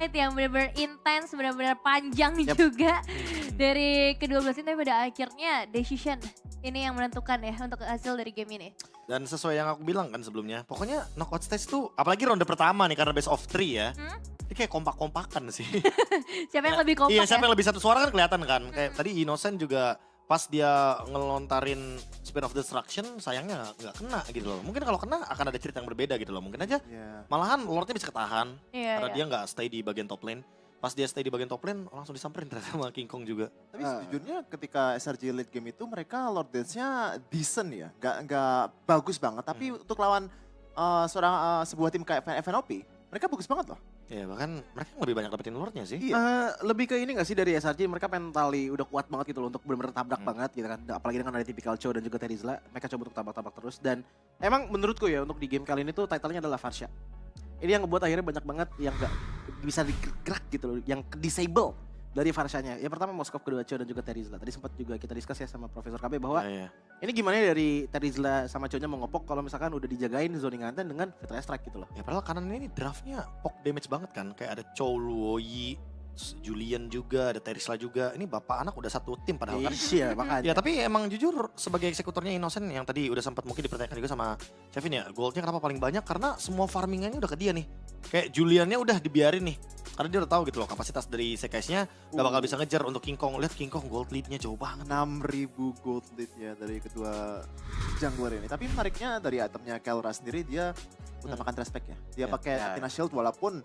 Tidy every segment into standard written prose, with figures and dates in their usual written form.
fight yang benar-benar intens, benar-benar panjang juga dari kedua belah tim, tapi pada akhirnya decision ini yang menentukan ya untuk hasil dari game ini. Dan sesuai yang aku bilang kan sebelumnya, pokoknya knockout stage tuh, apalagi ronde pertama nih karena best of 3 ya. Ini kayak kompak-kompakan sih. Siapa yang lebih kompak Iya, siapa ya? yang lebih satu suara kan kelihatan kan. Kayak tadi Innocent juga pas dia ngelontarin Spear of Destruction, sayangnya nggak kena gitu loh. Mungkin kalau kena akan ada cerita yang berbeda gitu loh. Mungkin aja malahan Lordnya bisa ketahan Iya, karena iya. dia nggak stay di bagian top lane. Pas dia stay di bagian top lane, langsung disamperin ternyata sama King Kong juga. Tapi sejujurnya ketika SRG late game itu mereka Lord Dance-nya decent ya. Nggak bagus banget. Tapi untuk lawan sebuah tim kayak FNOP, mereka bagus banget loh. Ya bahkan mereka lebih banyak dapetin Lordnya sih. Iya. Lebih ke ini gak sih dari SRG, mereka mentally udah kuat banget gitu loh untuk benar-benar tabrak banget gitu kan. Apalagi dengan ada typical Cho dan juga Terizla, mereka coba untuk tabrak-tabrak terus. Dan emang menurutku ya untuk di game kali ini tuh title-nya adalah Varsha. Ini yang ngebuat akhirnya banyak banget yang gak bisa digerak gitu loh, yang disable dari Varshanya. Ya pertama Moskov, kedua Cho dan juga Terizla. Tadi sempat juga kita discuss ya sama Profesor KB bahwa Iya. ini gimana ya dari Terizla sama Cho-nya mau ngopok kalau misalkan udah dijagain zoning Anten dengan Fatal Strike gitu loh. Ya padahal kanan ini draftnya poke damage banget kan. Kayak ada Chow, Luoyi, Julian juga, ada Terizla juga. Ini bapak anak udah satu tim padahal kan. Iya makanya. Ya tapi emang jujur sebagai eksekutornya Innocent yang tadi udah sempat mungkin dipertanyakan juga sama Kevin ya. Goldnya kenapa paling banyak karena semua farmingannya udah ke dia nih. Kayak Juliannya udah dibiarin nih. Karena dia udah tahu gitu loh kapasitas dari Sekais-nya gak bakal bisa ngejar untuk King Kong. Lihat King Kong gold lead-nya jauh banget. 6.000 gold lead ya dari kedua jungler ini. Tapi menariknya dari itemnya Kelra sendiri dia utamakan respect ya. Dia pakai Athena Shield walaupun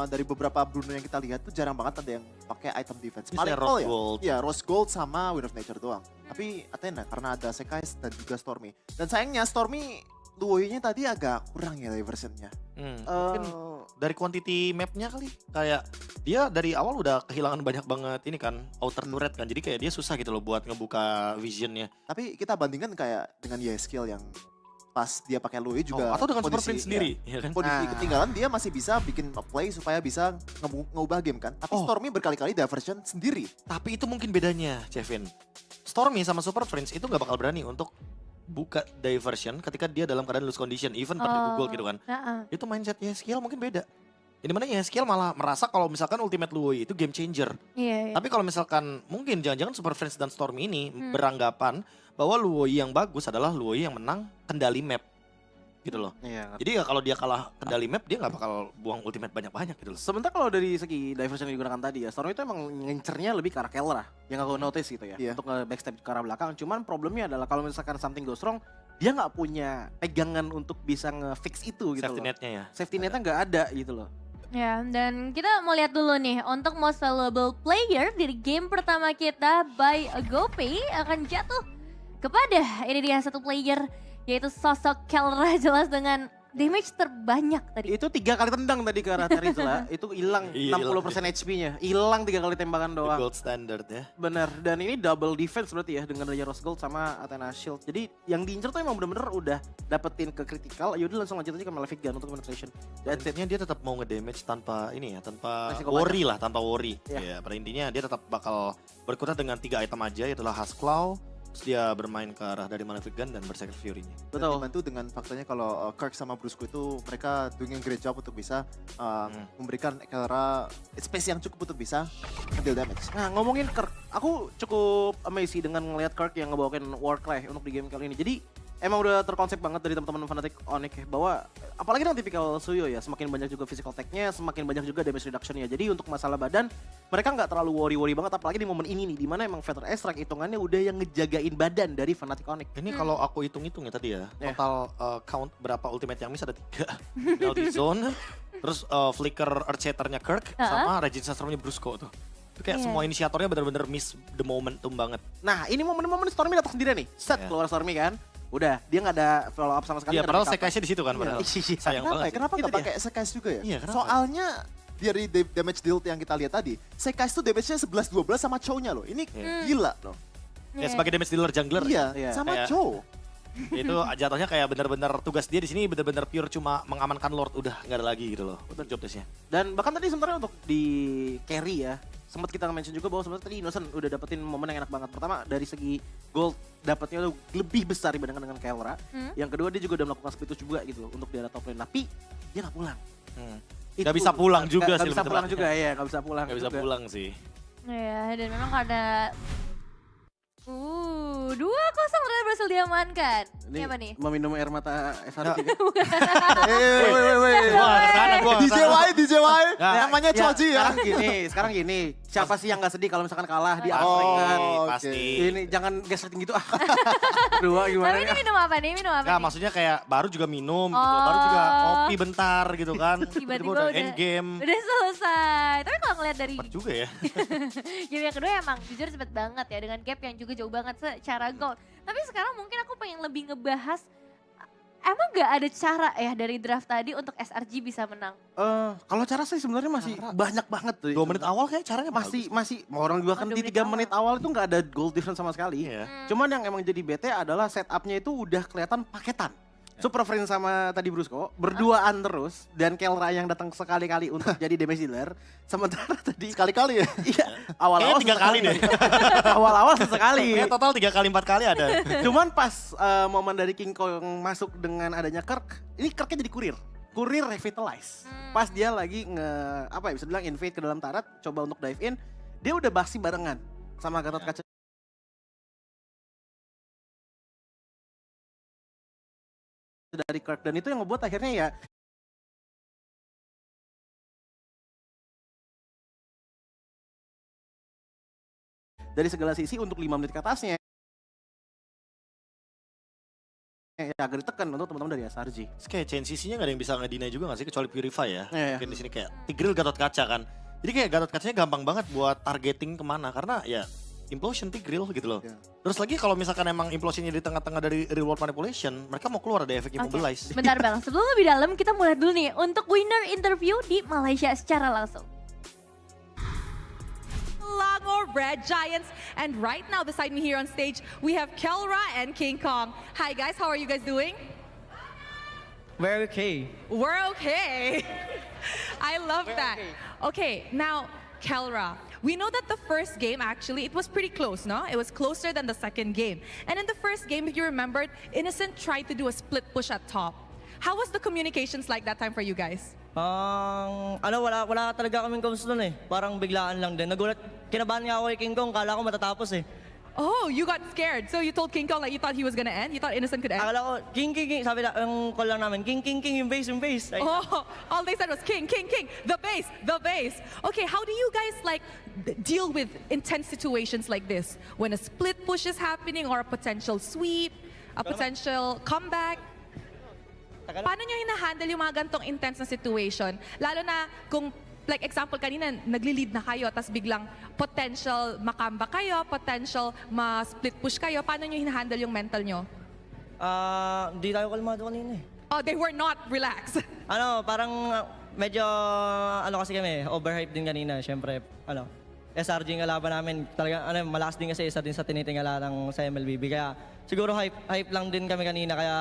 dari beberapa Bruno yang kita lihat tuh jarang banget ada yang pakai item defense. Biasanya Paling Rose ya. Gold. Iya, Rose Gold sama Wind of Nature doang. Tapi Athena karena ada Sekais dan juga Stormy. Dan sayangnya Stormy Luoyi-nya tadi agak kurang ya diversionnya. Mungkin dari quantity map-nya kali. Kayak dia dari awal udah kehilangan banyak banget ini kan outer turret kan. Jadi kayak dia susah gitu loh buat ngebuka visionnya. Tapi kita bandingkan kayak dengan Yeskill yang pas dia pakai Luoyi juga atau dengan Super kondisi- Prince sendiri. ya, Ya kan? kondisi ketinggalan dia masih bisa bikin play supaya bisa ngubah game kan. Tapi Stormy berkali-kali diversion sendiri. Tapi itu mungkin bedanya, Kevin. Stormy sama Super Prince itu gak bakal berani untuk buka diversion ketika dia dalam keadaan lose condition, even 4.000 gold gitu kan. Itu mindsetnya skill mungkin beda. Ini mana ya skill malah merasa kalau misalkan ultimate Luoyi itu game changer. Iya, iya. Tapi kalau misalkan mungkin jangan-jangan Super Friends dan Stormy ini beranggapan bahwa Luoyi yang bagus adalah Luoyi yang menang kendali map. Gitu loh. Iya. Jadi ya kalau dia kalah kendali map dia gak bakal buang ultimate banyak-banyak gitu loh. Sementara kalau dari segi diversion yang digunakan tadi ya, Storm itu emang ngincernya lebih ke arah Kelra yang aku notice gitu ya. Iya. Untuk nge-backstab ke arah belakang. Cuman problemnya adalah kalau misalkan something goes wrong, dia nggak punya pegangan untuk bisa nge-fix itu gitu Safety loh. netnya ya. Safety netnya nggak ada gitu loh. Ya, dan kita mau lihat dulu nih untuk most valuable player dari game pertama kita by GoPay akan jatuh kepada ini dia satu player yaitu sosok Kelra jelas dengan damage terbanyak tadi. Itu 3 kali tendang tadi ke arah Terizla, itu hilang Iya, 60% HP-nya. Hilang 3 kali tembakan The doang. gold standard ya. Bener, dan ini double defense berarti ya dengan Raya Rose Gold sama Athena Shield. Jadi yang diincer tuh emang bener-bener udah dapetin ke critical, yaudah langsung lanjut aja ke Malefic Gun untuk penetration. That's it. Intinya dia tetap mau nge-damage tanpa ini ya, tanpa Resiko worry lah, tanpa worry. Iya. Ya, pada intinya dia tetap bakal berkutat dengan 3 item aja, yaitu Huskclaw, terus dia bermain ke arah dari Malefic Gun dan Berserker Fury-nya. Betul. Dibantu dengan faktanya kalau Kirk sama Brusco itu mereka doing a great job untuk bisa memberikan Kelra space yang cukup untuk bisa deal damage. Nah ngomongin Kirk, aku cukup amazed sih dengan ngelihat Kirk yang ngebawain Warcry untuk di game kali ini. Jadi emang udah terkonsep banget dari teman-teman fanatik Onyx ya, bahwa apalagi dengan tipikal Suyo ya, semakin banyak juga physical tag-nya, semakin banyak juga damage reduction-nya. Jadi untuk masalah badan, mereka nggak terlalu worry-worry banget, apalagi di momen ini nih, dimana emang Fatal Strike hitungannya udah yang ngejagain badan dari fanatik Onyx. Ini kalau aku hitung-hitung ya tadi ya, Ya. total count berapa ultimate yang miss ada 3. Penalty Zone, terus Flicker Earthshatter-nya Kirk, sama Regin Sastra-nya Brusco tuh. Itu kayak Iya. semua inisiatornya benar-benar miss the momentum banget. Nah ini momen-momen Stormy datang sendiri nih, set Ya. keluar Stormy kan, udah dia nggak ada follow up sama sekali. Iya, nggak ada padahal backup. Sekais-nya di situ kan padahal. Iya. Sayang Kenapa banget. ya? sih. Kenapa Itu nggak dia. pakai Sekais juga ya? Iya, kenapa? Soalnya dari damage deal yang kita lihat tadi, Sekais tuh damage-nya 11-12 sama Chow-nya loh. Ini gila loh. Ya sebagai damage dealer jungler. Iya, Iya. sama Kayak- Chow. Itu jatuhnya kayak benar-benar tugas dia di sini benar-benar pure cuma mengamankan Lord, udah nggak ada lagi gitu loh untuk job desk-nya. Dan bahkan tadi sebenarnya untuk di carry ya, sempat kita mention juga bahwa sebenarnya tadi Innocent udah dapetin momen yang enak banget. Pertama dari segi gold dapatnya udah lebih besar dibandingkan dengan Kelra. Yang kedua dia juga udah melakukan split push juga gitu loh untuk di arah top lane. Tapi dia nggak pulang. Nggak bisa pulang juga Nggak sih bisa lebih pulang tepatnya. juga ya, nggak bisa pulang. Gak bisa juga. pulang sih. Ya, dan memang karena 2-0 ternyata berhasil diamankan. Ini apa nih? Meminum air mata SRG. Wah, kesana gua. DJY, Ya, namanya Choji ya. Sekarang gini, siapa sih yang nggak sedih kalau misalkan kalah di Pasti, Asreng kan? oke. pasti. Ini jangan gesreting gitu ah. Dua gimana Tapi ini ya? minum apa nih? Minum apa Nggak, nih? maksudnya kayak baru juga minum gitu, baru juga ngopi bentar gitu kan. Tiba-tiba udah udah- end game. Udah selesai. Tapi kalau ngeliat dari Cepat juga ya. game yang kedua emang jujur cepet banget ya. Dengan gap yang juga jauh banget secara goal. Tapi sekarang mungkin aku pengen lebih ngebahas, emang gak ada cara ya dari draft tadi untuk SRG bisa menang? Kalau cara sih sebenarnya masih Cara. banyak banget tuh. 2 menit awal kayak caranya masih orang juga kan Oh, di 2 3 menit menit awal itu nggak ada goal difference sama sekali. Iya. Cuman yang emang jadi bete adalah setupnya itu udah kelihatan paketan. Super Friends sama tadi Brusco berduaan terus dan Kelra yang datang sekali-kali untuk jadi damage dealer. Sementara tadi Sekali-kali ya. iya, awal-awal Kayaknya 3 kali deh. awal-awal sesekali. Kayak total 3 kali 4 kali ada. Cuman pas momen dari King Kong masuk dengan adanya Kirk, ini Kirknya jadi kurir revitalize. Pas dia lagi bisa bilang invade ke dalam turret, coba untuk dive in, dia udah basi barengan sama Gatot Kaca. Dari Kirk dan itu yang ngebuat akhirnya ya dari segala sisi untuk 5 menit ke atasnya ya agak ditekan untuk teman-teman dari SRG. Terus kayak CNCC-nya gak ada yang bisa ngedinai juga gak sih kecuali Purify ya. Iya. Mungkin di sini kayak Tigreal Gatot Kaca kan. Jadi kayak Gatot Kacanya gampang banget buat targeting kemana karena ya Implosion Tigreal gitu loh. Iya. Terus lagi kalau misalkan emang Implosionnya di tengah-tengah dari Reward Manipulation, mereka mau keluar ada efek Oke. Immobilize. Bentar Bang, sebelum lebih dalam kita mulai dulu nih untuk winner interview di Malaysia secara langsung. Selangor Red Giants. And right now beside me here on stage, we have Kelra and King Kong. Hi guys, how are you guys doing? We're okay. We're okay. I love that. Okay, now Kelra. We know that the first game actually, it was pretty close, no? It was closer than the second game. And in the first game, if you remembered, Innocent tried to do a split push at top. How was the communications like that time for you guys? Wala talaga kaming comms nun eh. Parang biglaan lang din. Nagulat, kinabahan nga ako kay King Kong, kala ko matatapos eh. Oh, you got scared. So you told King Kong like you thought he was gonna end? You thought Innocent could end? Akala ko, King, sabi na, yung call lang namin, King, yung base. Ay, Oh, all they said was King, the base. Okay, how do you guys like deal with intense situations like this? When a split push is happening or a potential sweep, a potential comeback? Paano nyo hinahandle yung mga gantong intense na situation? Lalo na kung, like example kanina, nagli-lead na kayo, tapos biglang potential makamba kayo, potential ma-split push kayo, paano nyo hinahandle yung mental nyo? Di tayo kalmado kanina eh. Oh, they were not relaxed. Parang medyo, kasi kami, overhype din kanina, syempre, SRG nga laban namin, talaga, malakas din kasi isa din sa tinitingala ng sa MLBB, kaya siguro hype lang din kami kanina, kaya,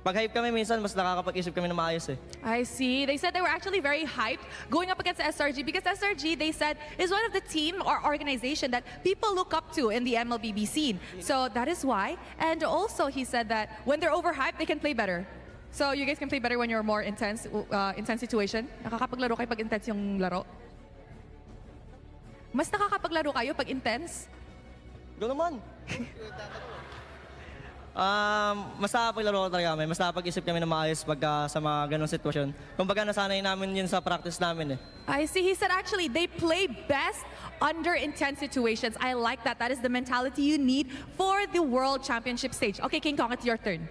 pag hype kami minsan, mas nakakapag-isip kami na maayos eh. I see. They said they were actually very hyped going up against SRG because SRG, they said, is one of the team or organization that people look up to in the MLBB scene. So that is why. And also he said that when they're overhyped, they can play better. So you guys can play better when you're more intense situation. Nakakapaglaro kayo pag intense yung laro? Mas nakakapaglaro kayo pag intense? Go naman. Mas nakapaglaro ko talaga kami, mas nakapag-isip kami na maayos pagka sa mga ganong sitwasyon. Kumbaga nasanay namin yun sa practice namin eh. I see. He said actually they play best under intense situations. I like that. That is the mentality you need for the World Championship stage. Okay, King Kong, it's your turn.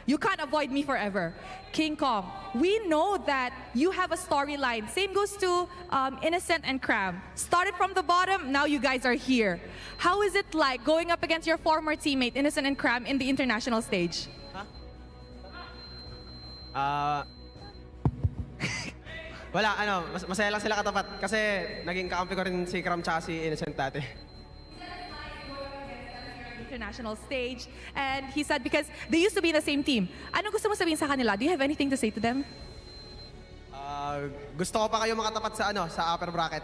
You can't avoid me forever. King Kong, we know that you have a storyline. Same goes to Innocent and Cram. Started from the bottom, now you guys are here. How is it like going up against your former teammate, Innocent and Cram, in the international stage? Wala, masaya lang sila katapat kasi naging kakampi ko rin si Kram tsaka si Innocent dati. International stage. And he said because they used to be in the same team. Ano gusto mo sabihin sa kanila? Do you have anything to say to them? Gusto ko pa kayo makatapat sa upper bracket.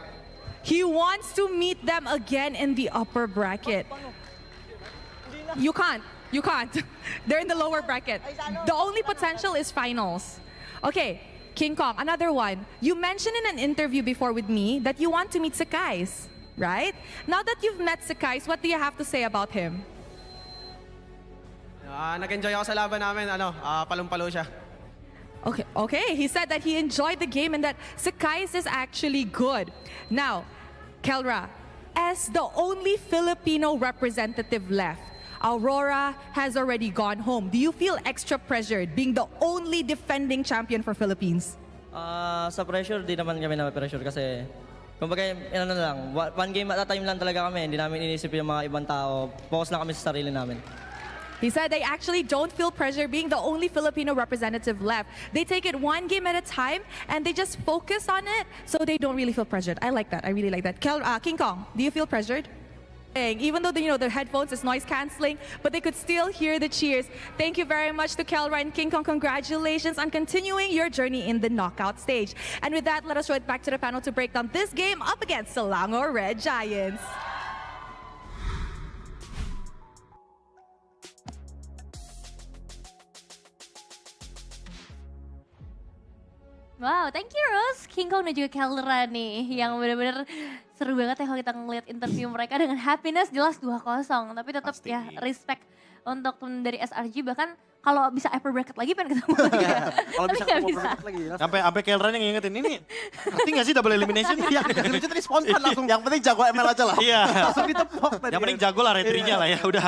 He wants to meet them again in the upper bracket. You can't. They're in the lower bracket. The only potential is finals. Okay, King Kong, another one. You mentioned in an interview before with me that you want to meet Sakai's, right? Now that you've met Sakai's, what do you have to say about him? Nag-enjoy ako sa laban namin, palong-palo siya. Okay. He said that he enjoyed the game and that Sakai's is actually good. Now, Kelra, as the only Filipino representative left, Aurora has already gone home. Do you feel extra pressured being the only defending champion for Philippines? Sa pressure, di naman kami na-pressure kasi kumbaga, ano na lang, one game at a time lang talaga kami. Hindi namin inisip yung mga ibang tao. Focus lang kami sa sarili namin. He said they actually don't feel pressure being the only Filipino representative left. They take it one game at a time and they just focus on it so they don't really feel pressured. I like that. I really like that. King Kong, do you feel pressured? Even though the headphones is noise cancelling, but they could still hear the cheers. Thank you very much to Kelra and King Kong. Congratulations on continuing your journey in the knockout stage. And with that, let us throw it back to the panel to break down this game up against Selangor Red Giants. Wow, thank you Rose, King Kong dan juga Kelra nih yang benar-benar seru banget ya kalau kita ngeliat interview mereka dengan happiness jelas 2-0. Tapi tetap Pasti. ya respect untuk temen dari SRG, bahkan kalau bisa upper bracket lagi pengen ketemu lagi ya. Kalau Tapi bisa nggak ketemu bisa. perfect lagi. Sampai Kelra yang ngingetin ini, ngerti gak sih double elimination? Iya, Lucu tadi spontan langsung. Yang penting jago ML aja lah. iya. Langsung ditepok tadi. Yang penting jago lah retrinya lah ya, udah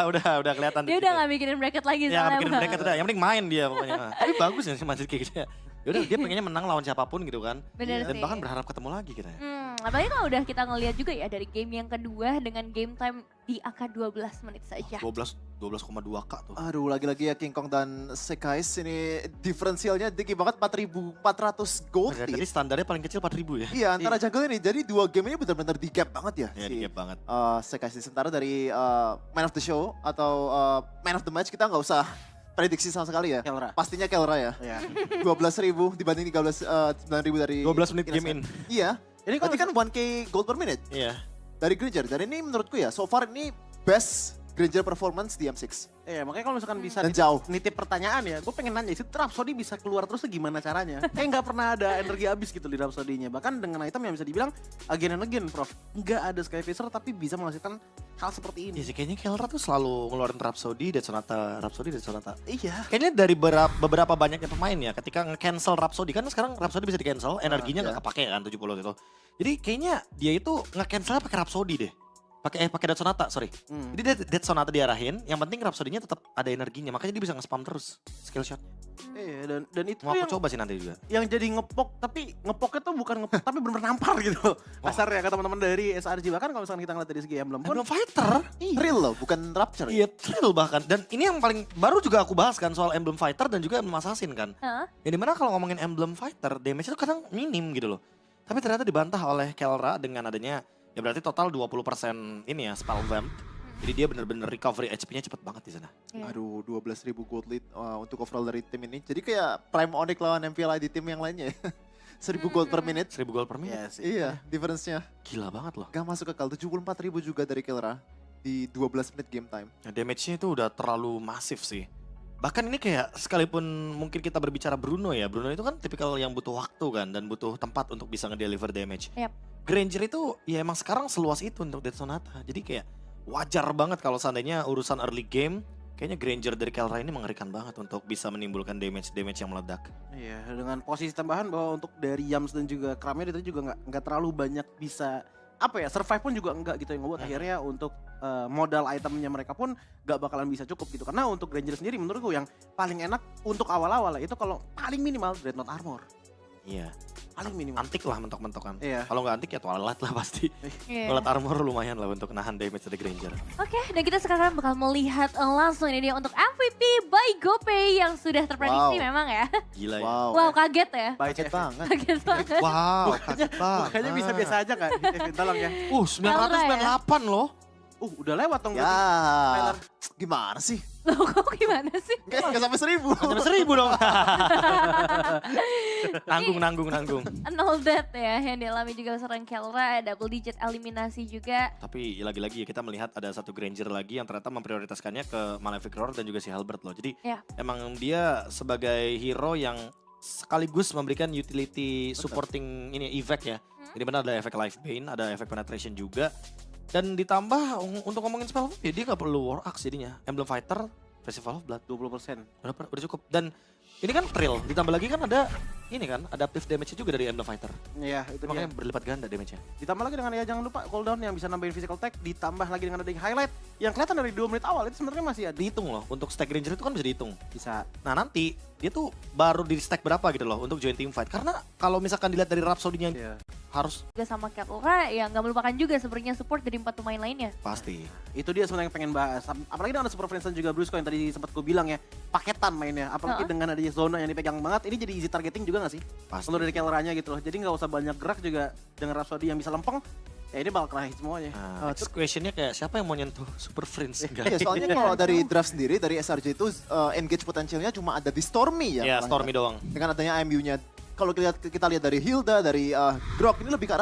kelihatan. Dia udah gak mikirin bracket lagi Ya soalnya. bikin mereka udah, yang penting main dia pokoknya. Tapi bagus ya sih masih kayak gitu ya. Yaudah dia pengennya menang lawan siapapun gitu kan. Bener Dan sih. bahkan berharap ketemu lagi kita ya. Apalagi kalau udah kita ngeliat juga ya dari game yang kedua dengan game time di angka 12 menit saja. 12,2K tuh. Aduh, lagi-lagi ya King Kong dan Sekais ini diferensialnya tinggi banget 4.400 gold Tadi lead. standarnya paling kecil 4.000 ya. Iya, antara jungle ini. Jadi 2 game ini benar-benar di gap banget ya. Ya di gap banget. Sekais ini. Sementara dari man of the show atau man of the match kita nggak usah prediksi sama sekali ya. Kelra. Pastinya Kelra ya. Iya. 12.000 dibanding 9.000 dari 12 menit game in. Iya. Ini Berarti kan 1k gold per minute Iya. dari Granger. Dan ini menurutku ya, so far ini best Granger performance di M6. Iya, makanya kalau misalkan bisa Dan jauh. nitip pertanyaan ya, gue pengen nanya, itu Rhapsody bisa keluar terus tuh gimana caranya? Kayak nggak pernah ada energi habis gitu di Rhapsody-nya. Bahkan dengan item yang bisa dibilang again and again, Prof. Nggak ada Skyfisher tapi bisa menghasilkan hal seperti ini. Iya sih kayaknya Kelra tuh selalu ngeluarin Rhapsody, Dead Sonata, Rhapsody, Dead Sonata. Iya. Kayaknya dari beberapa banyaknya pemain ya, ketika nge-cancel Rhapsody, kan sekarang Rhapsody bisa di-cancel, energinya nggak kepake kan 70 itu. Jadi kayaknya dia itu nge-cancel pakai Rhapsody deh. Pakai Dead Sonata, sorry. Jadi Dead Sonata diarahin, yang penting Rhapsody-nya tetap ada energinya, makanya dia bisa nge-spam terus skill shot. Iya, dan itu Mau tuh aku coba sih nanti juga. yang jadi ngepok, tapi ngepoknya tuh bukan ngepok tapi bener-bener nampar gitu. Kasarnya ke teman-teman dari SRG, bahkan kalau misalkan kita ngeliat dari segi emblem pun. Emblem Fighter? Real loh, bukan Rapture. Iya, thrill bahkan. Dan ini yang paling baru juga aku bahas kan soal Emblem Fighter dan juga Emblem Assassin kan. Hah? Ya dimana kalau ngomongin Emblem Fighter, damage itu kadang minim gitu loh. Tapi ternyata dibantah oleh Kelra dengan adanya, ya berarti total 20% ini ya, Spell Vamp. Jadi dia bener-bener recovery HP-nya cepet banget di sana. Iya. Aduh, 12.000 gold lead untuk overall dari tim ini. Jadi kayak Prime Onyx lawan MPLI di tim yang lainnya ya. 1.000 gold per minute. 1000 gold per menit. Iya sih. Iya, difference-nya. Gila banget loh. Gak masuk akal, 74.000 juga dari Kelra di 12 menit game time. Nah, damage-nya itu udah terlalu masif sih. Bahkan ini kayak sekalipun mungkin kita berbicara Bruno ya. Bruno itu kan tipikal yang butuh waktu kan dan butuh tempat untuk bisa ngedeliver damage. Yap. Granger itu ya emang sekarang seluas itu untuk Dead Sonata. Jadi kayak wajar banget kalau seandainya urusan early game, kayaknya Granger dari Kelra ini mengerikan banget untuk bisa menimbulkan damage yang meledak. Iya, dengan posisi tambahan bahwa untuk dari Yams dan juga Kramnya itu juga nggak terlalu banyak bisa survive pun juga enggak gitu yang ngebuat akhirnya untuk modal itemnya mereka pun gak bakalan bisa cukup gitu. Karena untuk Granger sendiri menurutku yang paling enak untuk awal-awal itu kalau paling minimal Dreadnought Armor. Iya. Paling minimal. Antik lah mentok-mentokan. Iya. Kalau nggak antik ya Twilight lah pasti. Iya. Twilight Armor lumayan lah untuk nahan damage dari Granger. Oke, dan kita sekarang bakal melihat langsung ini dia untuk MVP by GoPay yang sudah terprediksi Wow. memang ya. Gila ya. Wow, Wow, kaget ya. Baik kaget banget. Kaget banget. Wow, kaget banget. Makanya bisa biasa aja kan? Tolong ya. 998 loh. Udah lewat dong. Ya, Tyler. gimana sih? Loh, kok gimana sih? Gak sampai 1.000. Sampai 1000 dong. nanggung. Nol that ya yang dialami juga seorang Kelra, double digit eliminasi juga. Tapi lagi-lagi ya kita melihat ada satu Granger lagi yang ternyata memprioritaskannya ke Malefic Roar dan juga si Halberd loh. Jadi Ya. emang dia sebagai hero yang sekaligus memberikan utility supporting ini evac ya. Jadi benar ada efek life bane, ada efek penetration juga. Dan ditambah untuk ngomongin spell ya dia gak perlu war axe jadinya. Emblem Fighter, Festival of Blood 20%. udah cukup. Dan ini kan thrill, ditambah lagi kan ada ini kan adaptive damage juga dari Emblem Fighter. Iya, itu Makanya dia. berlipat ganda damage-nya. Ditambah lagi dengan ya jangan lupa cooldown yang bisa nambahin physical attack, ditambah lagi dengan ada highlight yang kelihatan dari 2 menit awal itu sebenarnya masih ada. Dihitung loh, untuk stack ranger itu kan bisa dihitung. Bisa. Nah nanti dia tuh baru di stack berapa gitu loh untuk join team fight. Karena kalau misalkan dilihat dari Rhapsody-nya Iya. harus Juga sama Kettle'a ya nggak melupakan juga sebenarnya support dari 4 pemain lainnya. pasti. Itu dia sebenarnya yang pengen bahas. Apalagi dengan ada Super Friends dan juga Brusco yang tadi sempat gue bilang ya, paketan mainnya. Apalagi dengan adanya zona yang dipegang banget, ini jadi easy targeting juga gak sih? Pasti. Untuk dari Kelleranya gitu loh. Jadi nggak usah banyak gerak juga dengan Rhapsody yang bisa lempeng. Ya ini bakal kena hit semuanya. Nah, next question-nya kayak siapa yang mau nyentuh Super Friends? Iya, soalnya kalau dari draft sendiri, dari SRJ itu engage potensialnya cuma ada di Stormy ya. Ya, malah Stormy doang. Dengan adanya IMU-nya. Kalau kita lihat dari Hilda, dari Grok, ini lebih ke arah